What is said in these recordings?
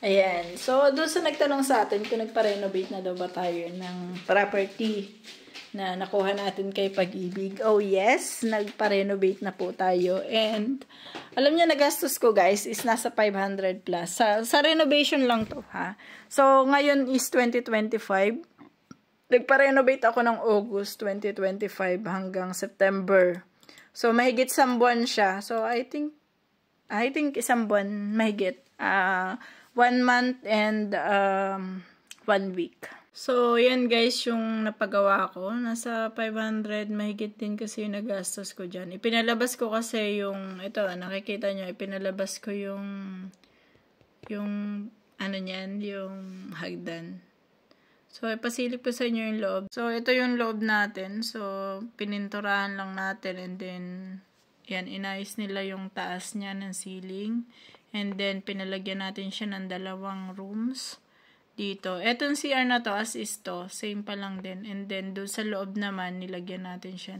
Ayan. So, doon sa nagtanong sa atin kung nagpa-renovate na daw ba tayo ng property na nakuha natin kay Pag-ibig. Oh, yes. Nagpa-renovate na po tayo. And, alam niyo, nagastos ko, guys, is nasa 500 plus. Sa renovation lang to, ha? So, ngayon is 2025. Nagpa-renovate ako ng August 2025 hanggang September. So, mahigit isang buwan siya. So, I think isang buwan mahigit. 1 month and 1 week. So, yan guys, yung napagawa ko. Nasa 500, mahigit din kasi yung nagastos ko dyan. Ipinalabas ko kasi yung, ito, nakikita nyo, ipinalabas ko yung ano nyan, yung hagdan. So, ipasilip ko sa inyo yung loob. So, ito yung loob natin. So, pininturahan lang natin and then, yan, inayos nila yung taas niya ng ceiling. And then, pinalagyan natin siya ng 2 rooms dito. Etong CR na to, as is to, same pa lang din. And then, doon sa loob naman, nilagyan natin siya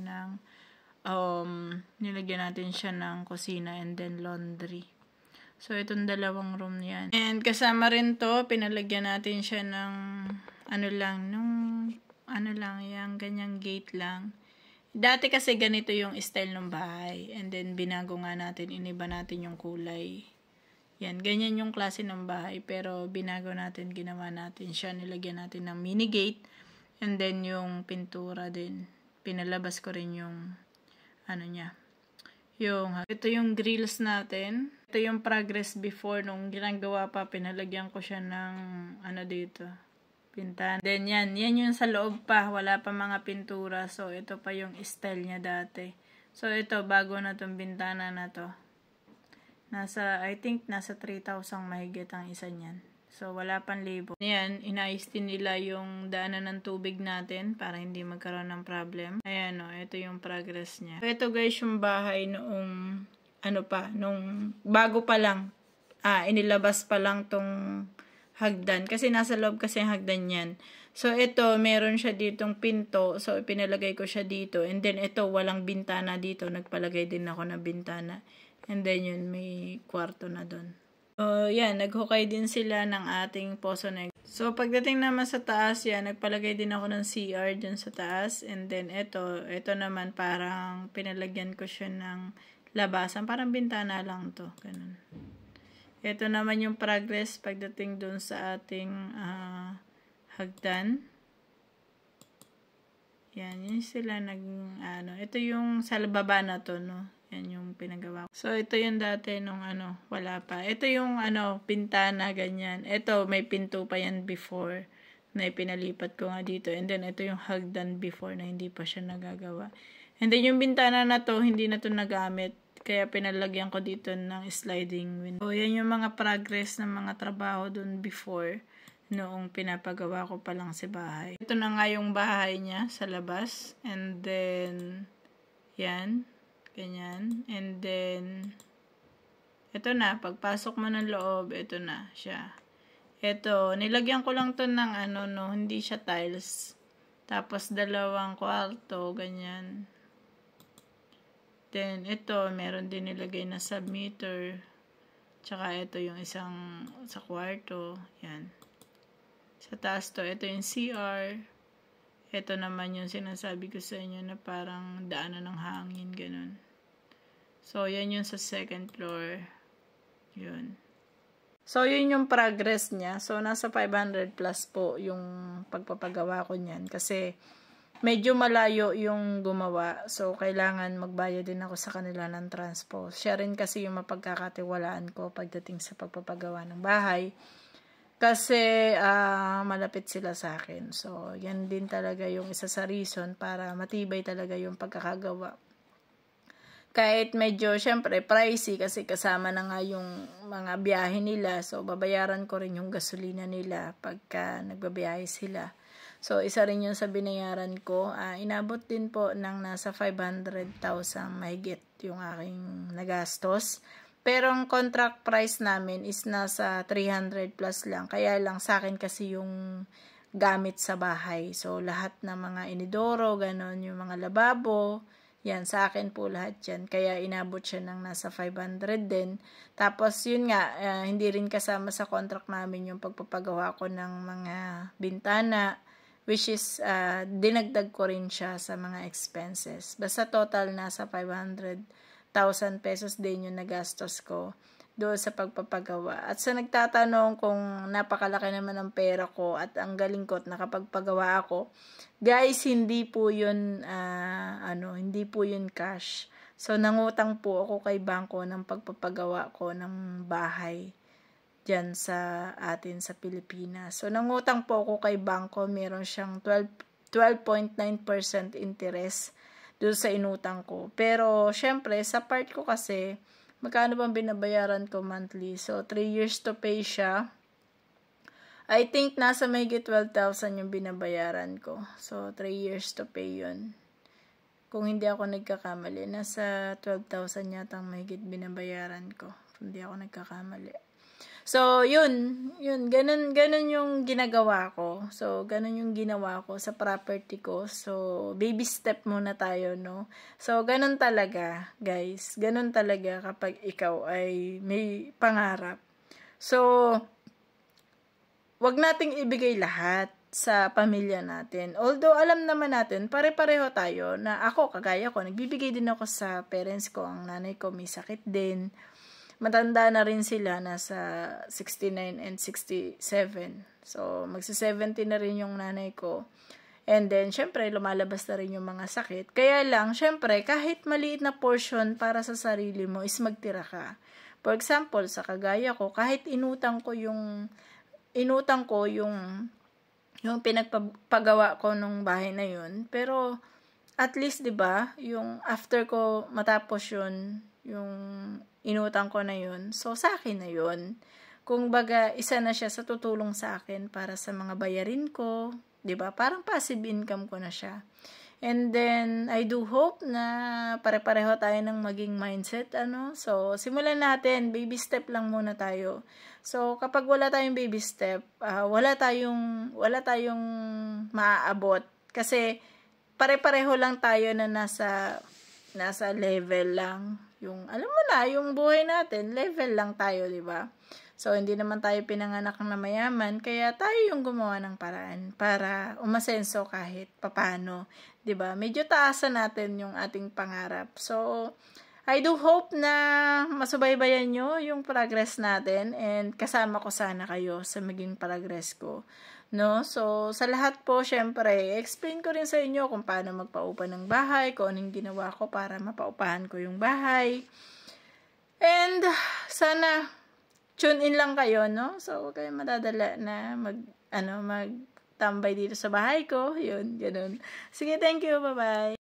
ng kusina and then laundry. So, itong 2 room yan. And kasama rin to, pinalagyan natin siya ng yung ganyang gate lang. Dati kasi ganito yung style ng bahay. And then, binago nga natin, iniba natin yung kulay. Yan, ganyan yung klase ng bahay. Pero, binago natin, ginawa natin siya. Nilagyan natin ng mini gate. And then, yung pintura din. Pinalabas ko rin yung, ito yung grills natin. Ito yung progress before. Nung ginagawa pa, pinalagyan ko siya ng, dito. Pintan. Then, yan yung sa loob pa. Wala pa mga pintura. So, ito pa yung style niya dati. So, ito, bago na tong bintana na to. I think nasa 3,000 mahigit ang isa niyan. So, wala pang libo. Ayan, inayos din nila yung daanan ng tubig natin para hindi magkaroon ng problem. Ayan o, ito yung progress niya. So, ito guys yung bahay noong, nung bago pa lang. Inilabas pa lang tong hagdan. Kasi nasa loob kasi ang hagdan yan. So, ito, meron siya ditong pinto. So, pinalagay ko siya dito. And then, ito, walang bintana dito. Nagpalagay din ako ng bintana. And then yun, may kwarto na doon. So, yan, naghukay din sila ng ating poso na. So, pagdating naman sa taas, yan, nagpalagay din ako ng CR dyan sa taas. And then, ito naman parang pinalagyan ko siya ng labasan. Parang bintana lang to. Ganun. Ito naman yung progress pagdating doon sa ating hagdan. Yan, yun sila ito yung sa baba na to, no? Yan yung pinagawa ko. So, ito yung dati nung wala pa. Ito yung pintana, ganyan. Ito, may pinto pa yan before na ipinalipat ko nga dito. And then, ito yung hagdan before na hindi pa siya nagagawa. And then, yung bintana na to, hindi na to nagamit. Kaya pinalagyan ko dito ng sliding window. So, yan yung mga progress ng mga trabaho dun before noong pinapagawa ko pa lang si bahay. Ito na nga yung bahay niya sa labas. And then, yan. Ganyan. And then, ito na. Pagpasok mo ng loob, ito na siya. Ito, nilagyan ko lang to ng hindi siya tiles. Tapos, 2 kwarto, ganyan. Then, ito, meron din nilagay na submeter. Tsaka, ito yung isang sa kwarto. Yan. Sa taas to, ito yung CR. Ito naman yung sinasabi ko sa inyo na parang daanan ng hangin, ganun. So, yan yung sa second floor. Yun. So, yun yung progress niya. So, nasa 500 plus po yung pagpapagawa ko niyan. Kasi, medyo malayo yung gumawa. So, kailangan magbayad din ako sa kanila ng transpo. Siya rin kasi yung mapagkakatiwalaan ko pagdating sa pagpapagawa ng bahay. Kasi, malapit sila sa akin. So, yan din talaga yung isa sa reason para matibay talaga yung pagkakagawa. Kahit medyo, syempre, pricey kasi kasama na nga yung mga biyahe nila. So, babayaran ko rin yung gasolina nila pagka nagbabiyahe sila. So, isa rin yun sa binayaran ko. Inabot din po ng nasa 500,000 mahigit yung aking nagastos. Pero ang contract price namin is nasa 300 plus lang. Kaya lang sa akin kasi yung gamit sa bahay. So, lahat ng mga inidoro, ganon, yung mga lababo, Yan, sa akin po lahat yan. Kaya inabot siya ng nasa 500 din. Tapos, yun nga, hindi rin kasama sa contract namin yung pagpapagawa ko ng mga bintana, which is, dinagdag ko rin siya sa mga expenses. Basta total, nasa 500,000 pesos din yung nagastos ko doon sa pagpapagawa. At sa nagtatanong kung napakalaki naman ang pera ko at ang galing ko at nakapagpagawa ako, guys, hindi po yun hindi po yun cash. So nangutang po ako kay bangko ng pagpapagawa ko ng bahay diyan sa atin sa Pilipinas. So nangutang po ako kay bangko, meron siyang 12.9% interest doon sa inutang ko. Pero syempre sa part ko kasi magkano bang binabayaran ko monthly? So, 3 years to pay siya. I think nasa mahigit 12,000 yung binabayaran ko. So, 3 years to pay yun. Kung hindi ako nagkakamali, nasa 12,000 yata ang mahigit binabayaran ko. Kung hindi ako nagkakamali. So, yun, ganun yung ginagawa ko. So, ganun yung ginawa ko sa property ko. So, baby step muna tayo, no? So, ganun talaga, guys. Ganun talaga kapag ikaw ay may pangarap. So, wag nating ibigay lahat sa pamilya natin. Although, alam naman natin, pare-pareho tayo na ako, kagaya ko, nagbibigay din ako sa parents ko. Ang nanay ko may sakit din. Matanda na rin sila, nasa 69 and 67. So, magsi-70 na rin yung nanay ko. And then, syempre, lumalabas na rin yung mga sakit. Kaya lang, syempre, kahit maliit na portion para sa sarili mo is magtira ka. For example, sa kagaya ko, kahit inutang ko yung pinagpagawa ko nung bahay na yun. Pero, at least, 'di ba, yung after ko matapos yun, yung inutang ko na yun, so sa akin na yun. Kung baga, isa na siya sa tutulong sa akin para sa mga bayarin ko, 'di ba? Parang passive income ko na siya. And then, I do hope na pare-pareho tayo ng maging mindset, So, simulan natin, baby step lang muna tayo. So, kapag wala tayong baby step, wala tayong maaabot. Kasi, pare-pareho lang tayo na nasa level lang. Yung, alam mo na, yung buhay natin, level lang tayo, di ba? So, hindi naman tayo pinanganak na mayaman, kaya tayo yung gumawa ng paraan para umasenso kahit papano, di ba? Medyo taasan natin yung ating pangarap. So, I do hope na masubaybayan nyo yung progress natin and kasama ko sana kayo sa maging progress ko. No? So, sa lahat po, syempre, explain ko rin sa inyo kung paano magpaupa ng bahay, kung anong ginawa ko para mapaupahan ko yung bahay. And, sana, tune in lang kayo, no? So, huwag kayong madadala na magtambay dito sa bahay ko. Yun, ganun. Sige, thank you, bye-bye.